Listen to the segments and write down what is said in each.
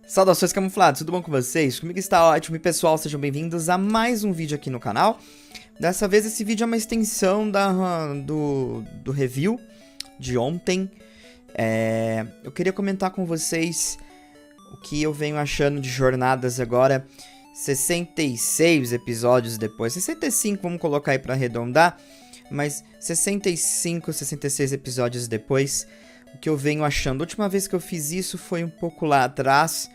Saudações camuflados, tudo bom com vocês? Comigo está ótimo e pessoal, sejam bem-vindos a mais um vídeo aqui no canal. Dessa vez esse vídeo é uma extensão do review de ontem. Eu queria comentar com vocês o que eu venho achando de Jornadas agora, 66 episódios depois, 65 vamos colocar aí para arredondar, mas 65, 66 episódios depois, o que eu venho achando. A última vez que eu fiz isso foi um pouco lá atrás,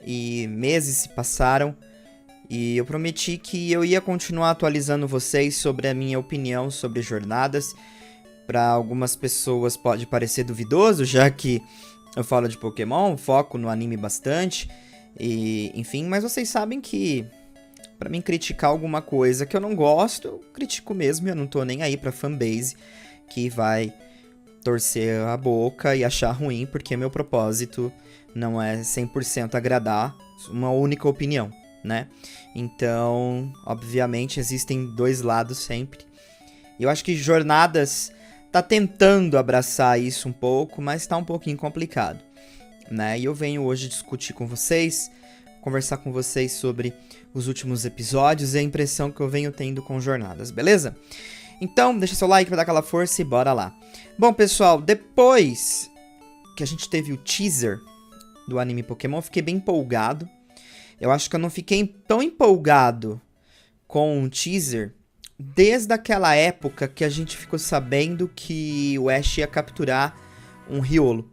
e meses se passaram, e eu prometi que eu ia continuar atualizando vocês sobre a minha opinião sobre Jornadas. Para algumas pessoas pode parecer duvidoso, já que eu falo de Pokémon, foco no anime bastante, e enfim, mas vocês sabem que pra mim criticar alguma coisa que eu não gosto, eu critico mesmo, eu não tô nem aí pra fanbase que vai torcer a boca e achar ruim, porque meu propósito não é 100% agradar uma única opinião, né? Então, obviamente, existem dois lados sempre. Eu acho que Jornadas tá tentando abraçar isso um pouco, mas tá um pouquinho complicado, né? E eu venho hoje discutir com vocês, conversar com vocês sobre os últimos episódios e a impressão que eu venho tendo com Jornadas, beleza? Então, deixa seu like pra dar aquela força e bora lá. Bom, pessoal, depois que a gente teve o teaser do anime Pokémon, eu fiquei bem empolgado. Eu acho que eu não fiquei tão empolgado com o teaser desde aquela época que a gente ficou sabendo que o Ash ia capturar um Riolo.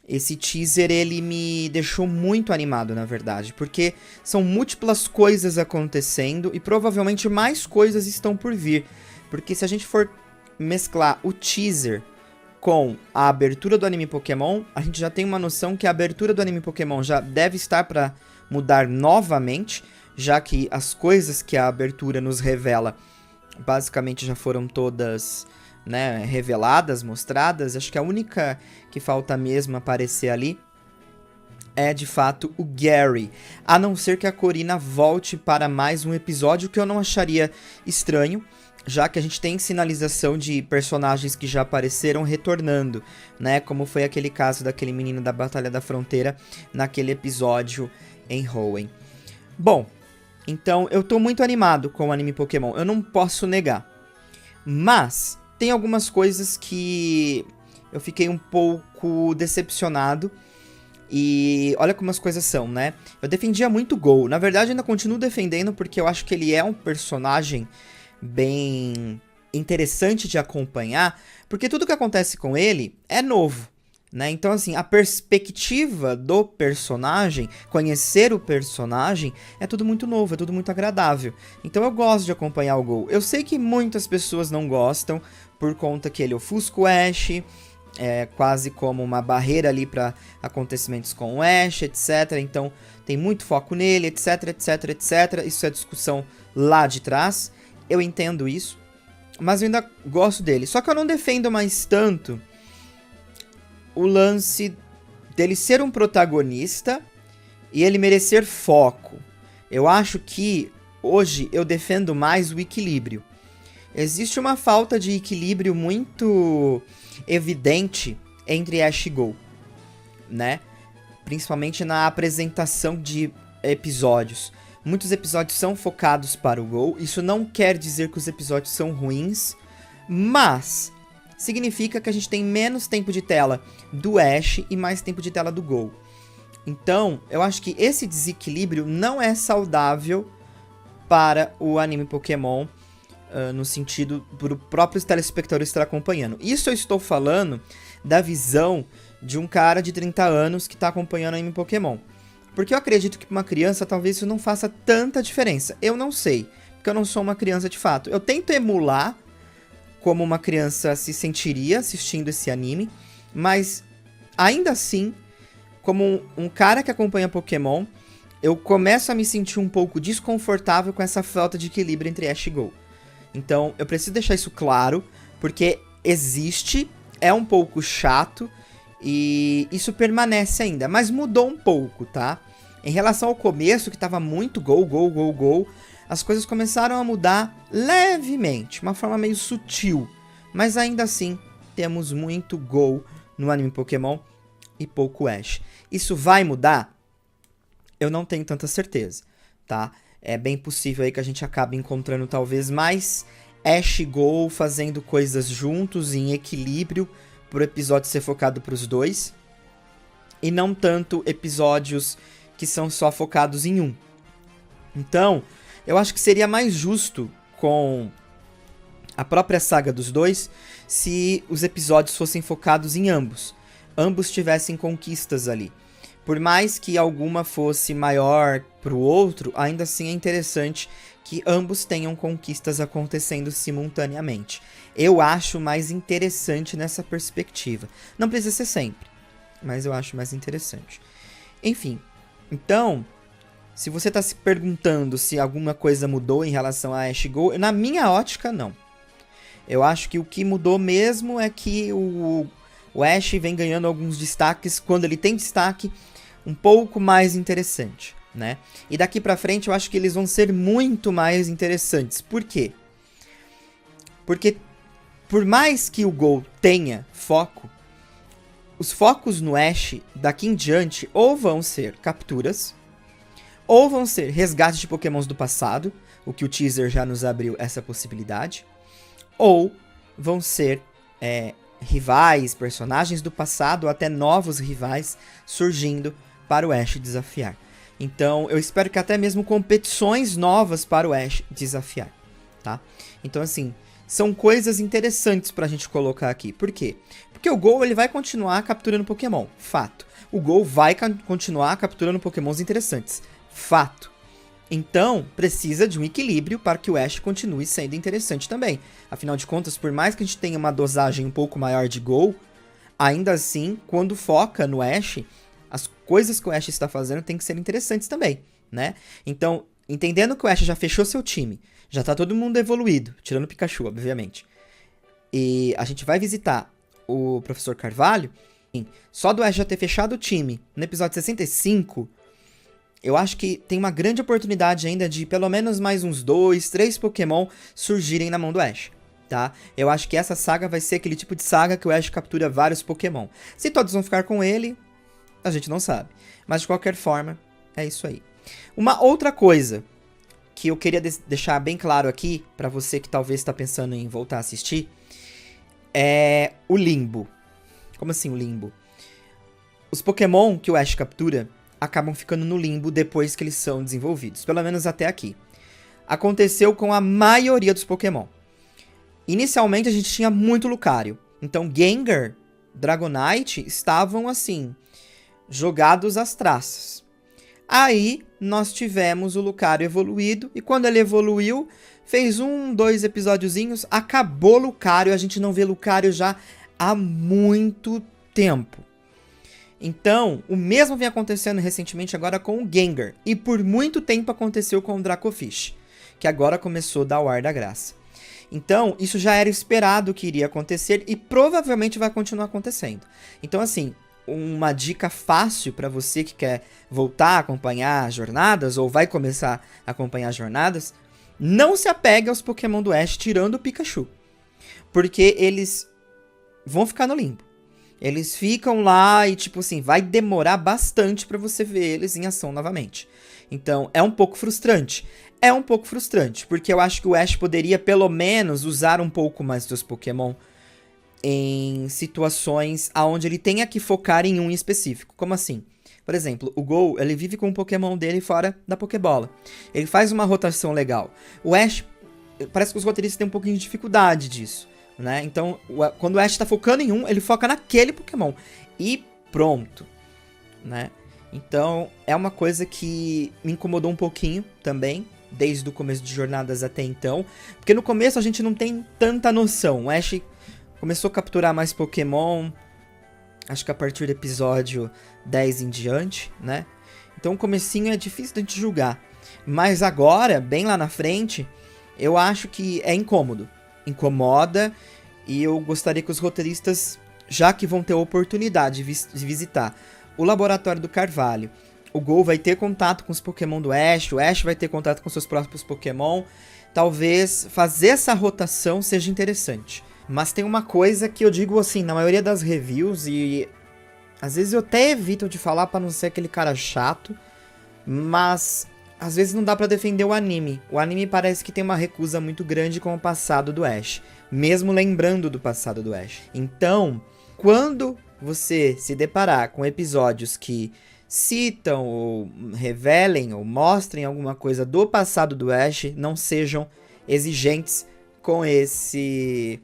Esse teaser, ele me deixou muito animado, na verdade, porque são múltiplas coisas acontecendo e provavelmente mais coisas estão por vir. Porque se a gente for mesclar o teaser com a abertura do anime Pokémon, a gente já tem uma noção que a abertura do anime Pokémon já deve estar para mudar novamente, já que as coisas que a abertura nos revela basicamente já foram todas, né, reveladas, mostradas. Acho que a única que falta mesmo aparecer ali é de fato o Gary, a não ser que a Corina volte para mais um episódio, que eu não acharia estranho, já que a gente tem sinalização de personagens que já apareceram retornando, né, como foi aquele caso daquele menino da Batalha da Fronteira naquele episódio em Hoenn. Bom, então eu tô muito animado com o anime Pokémon, eu não posso negar, mas tem algumas coisas que eu fiquei um pouco decepcionado. E olha como as coisas são, né? Eu defendia muito o Go. Na verdade, ainda continuo defendendo porque eu acho que ele é um personagem bem interessante de acompanhar, porque tudo que acontece com ele é novo, né? Então, assim, a perspectiva do personagem, conhecer o personagem, é tudo muito novo, é tudo muito agradável. Então eu gosto de acompanhar o Go. Eu sei que muitas pessoas não gostam, por conta que ele ofusca o Ash, é quase como uma barreira ali para acontecimentos com o Ash, etc. Então tem muito foco nele, etc, etc, etc. Isso é discussão lá de trás. Eu entendo isso, mas eu ainda gosto dele. Só que eu não defendo mais tanto o lance dele ser um protagonista e ele merecer foco. Eu acho que hoje eu defendo mais o equilíbrio. Existe uma falta de equilíbrio muito evidente entre Ash e Go, né? Principalmente na apresentação de episódios. Muitos episódios são focados para o Go. Isso não quer dizer que os episódios são ruins, mas significa que a gente tem menos tempo de tela do Ash e mais tempo de tela do Go. Então, eu acho que esse desequilíbrio não é saudável para o anime Pokémon, no sentido para o próprio telespectador estar acompanhando. Isso eu estou falando da visão de um cara de 30 anos que está acompanhando o anime Pokémon. Porque eu acredito que para uma criança talvez isso não faça tanta diferença. Eu não sei, porque eu não sou uma criança de fato. Eu tento emular como uma criança se sentiria assistindo esse anime, mas ainda assim, como um cara que acompanha Pokémon, eu começo a me sentir um pouco desconfortável com essa falta de equilíbrio entre Ash e Go. Então, eu preciso deixar isso claro, porque existe, é um pouco chato, e isso permanece ainda, mas mudou um pouco, tá? Em relação ao começo, que tava muito Go, Go, Go, Go, as coisas começaram a mudar levemente, uma forma meio sutil, mas ainda assim, temos muito Go no anime Pokémon e pouco Ash. Isso vai mudar? eu não tenho tanta certeza, tá? É bem possível aí que a gente acabe encontrando talvez mais Ash e Gol fazendo coisas juntos, em equilíbrio, pro episódio ser focado pros dois. E não tanto episódios que são só focados em um. Então, eu acho que seria mais justo com a própria saga dos dois se os episódios fossem focados em ambos. Ambos tivessem conquistas ali. Por mais que alguma fosse maior pro outro, ainda assim é interessante que ambos tenham conquistas acontecendo simultaneamente. Eu acho mais interessante nessa perspectiva. Não precisa ser sempre, mas eu acho mais interessante. Enfim, então, se você está se perguntando se alguma coisa mudou em relação a Ash Go, na minha ótica, não. Eu acho que o que mudou mesmo é que o Ash vem ganhando alguns destaques, quando ele tem destaque, um pouco mais interessante, né? E daqui pra frente eu acho que eles vão ser muito mais interessantes. Por quê? Porque por mais que o Go tenha foco, os focos no Ash daqui em diante ou vão ser capturas, ou vão ser resgates de pokémons do passado, o que o teaser já nos abriu essa possibilidade, ou vão ser rivais, personagens do passado, ou até novos rivais surgindo para o Ash desafiar. Então, eu espero que até mesmo competições novas para o Ash desafiar, tá? Então, assim, são coisas interessantes pra gente colocar aqui. Por quê? Porque o Go, ele vai continuar capturando Pokémon, fato. O Go vai continuar capturando Pokémons interessantes, fato. Então, precisa de um equilíbrio para que o Ash continue sendo interessante também. Afinal de contas, por mais que a gente tenha uma dosagem um pouco maior de Go, ainda assim, quando foca no Ash, as coisas que o Ash está fazendo tem que ser interessantes também, né? Então, entendendo que o Ash já fechou seu time, já tá todo mundo evoluído, tirando o Pikachu, obviamente, e a gente vai visitar o Professor Carvalho, só do Ash já ter fechado o time no episódio 65, eu acho que tem uma grande oportunidade ainda de pelo menos mais uns 2, 3 Pokémon surgirem na mão do Ash, tá? Eu acho que essa saga vai ser aquele tipo de saga que o Ash captura vários Pokémon. Se todos vão ficar com ele, a gente não sabe. Mas de qualquer forma, é isso aí. Uma outra coisa que eu queria deixar bem claro aqui, pra você que talvez está pensando em voltar a assistir, é o Limbo. Como assim o Limbo? Os Pokémon que o Ash captura acabam ficando no limbo depois que eles são desenvolvidos, pelo menos até aqui. Aconteceu com a maioria dos Pokémon. Inicialmente a gente tinha muito Lucario, então Gengar, Dragonite estavam assim, jogados às traças. Aí nós tivemos o Lucario evoluído, e quando ele evoluiu, fez 1, 2 episódiozinhos, acabou Lucario, a gente não vê Lucario já há muito tempo. Então, o mesmo vem acontecendo recentemente agora com o Gengar. E por muito tempo aconteceu com o Dracofish, que agora começou a dar o ar da graça. Então, isso já era esperado que iria acontecer e provavelmente vai continuar acontecendo. Então, assim, uma dica fácil para você que quer voltar a acompanhar jornadas ou vai começar a acompanhar jornadas, não se apegue aos Pokémon do Ash tirando o Pikachu. Porque eles vão ficar no limbo. Eles ficam lá e, tipo assim, vai demorar bastante pra você ver eles em ação novamente. Então, é um pouco frustrante. É um pouco frustrante, porque eu acho que o Ash poderia, pelo menos, usar um pouco mais dos Pokémon em situações onde ele tenha que focar em um específico. Como assim? Por exemplo, o Go, ele vive com o Pokémon dele fora da Pokébola. Ele faz uma rotação legal. O Ash, parece que os roteiristas têm um pouquinho de dificuldade disso. Né? Então, quando o Ash tá focando em um, ele foca naquele Pokémon. E pronto. Né? Então, é uma coisa que me incomodou um pouquinho também, desde o começo de jornadas até então. Porque no começo a gente não tem tanta noção. O Ash começou a capturar mais Pokémon, acho que a partir do episódio 10 em diante, né? Então o comecinho é difícil de julgar. Mas agora, bem lá na frente, eu acho que é incômodo. Incomoda, e eu gostaria que os roteiristas, já que vão ter a oportunidade de visitar o laboratório do Carvalho, o Go vai ter contato com os Pokémon do Ash, o Ash vai ter contato com seus próprios Pokémon, talvez fazer essa rotação seja interessante. Mas tem uma coisa que eu digo assim, na maioria das reviews, e às vezes eu até evito de falar pra não ser aquele cara chato, mas às vezes não dá pra defender o anime. O anime parece que tem uma recusa muito grande com o passado do Ash, mesmo lembrando do passado do Ash. Então, quando você se deparar com episódios que citam ou revelem ou mostrem alguma coisa do passado do Ash, não sejam exigentes com esse,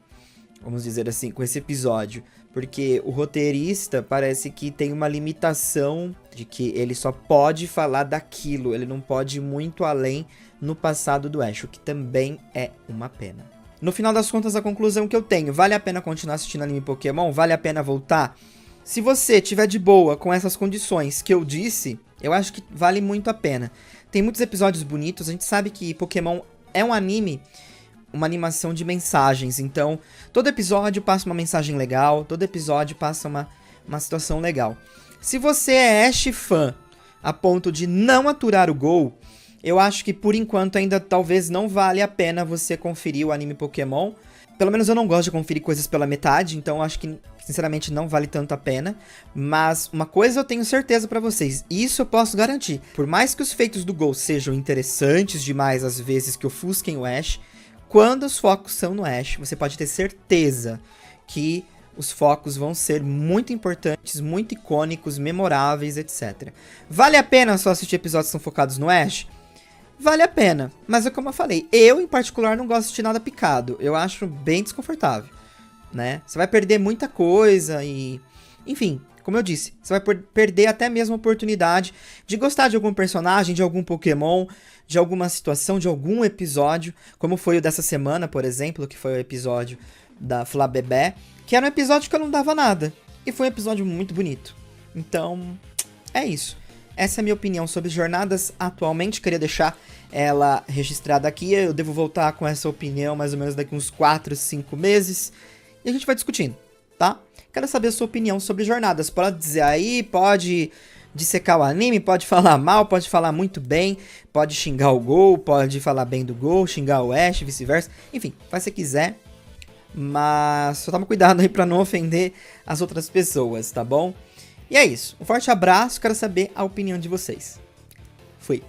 vamos dizer assim, com esse episódio. Porque o roteirista parece que tem uma limitação de que ele só pode falar daquilo, ele não pode ir muito além no passado do Ash, o que também é uma pena. No final das contas, a conclusão que eu tenho, vale a pena continuar assistindo anime Pokémon? Vale a pena voltar? Se você tiver de boa com essas condições que eu disse, eu acho que vale muito a pena. Tem muitos episódios bonitos, a gente sabe que Pokémon é um anime, uma animação de mensagens, então todo episódio passa uma mensagem legal, todo episódio passa uma situação legal. Se você é Ash fã a ponto de não aturar o Gol, eu acho que por enquanto ainda talvez não vale a pena você conferir o anime Pokémon. Pelo menos eu não gosto de conferir coisas pela metade, então acho que sinceramente não vale tanto a pena. Mas uma coisa eu tenho certeza pra vocês, isso eu posso garantir. Por mais que os feitos do Gol sejam interessantes demais às vezes que ofusquem o Ash, quando os focos são no Ash, você pode ter certeza que os focos vão ser muito importantes, muito icônicos, memoráveis, etc. Vale a pena só assistir episódios que são focados no Ash? Vale a pena, mas é como eu falei, eu em particular não gosto de nada picado, eu acho bem desconfortável, né? Você vai perder muita coisa e... enfim, como eu disse, você vai perder até mesmo a oportunidade de gostar de algum personagem, de algum Pokémon, de alguma situação, de algum episódio, como foi o dessa semana, por exemplo, que foi o episódio da Flabébé, que era um episódio que eu não dava nada, e foi um episódio muito bonito. Então, é isso. Essa é a minha opinião sobre Jornadas atualmente, queria deixar ela registrada aqui, eu devo voltar com essa opinião mais ou menos daqui uns 4, 5 meses, e a gente vai discutindo, tá? Quero saber a sua opinião sobre Jornadas, pode dizer aí, pode dissecar o anime, pode falar mal, pode falar muito bem, pode xingar o Gol, pode falar bem do Gol, xingar o Ash, vice-versa, enfim, faz se quiser, mas só toma cuidado aí pra não ofender as outras pessoas, tá bom? E é isso, um forte abraço, quero saber a opinião de vocês. Fui.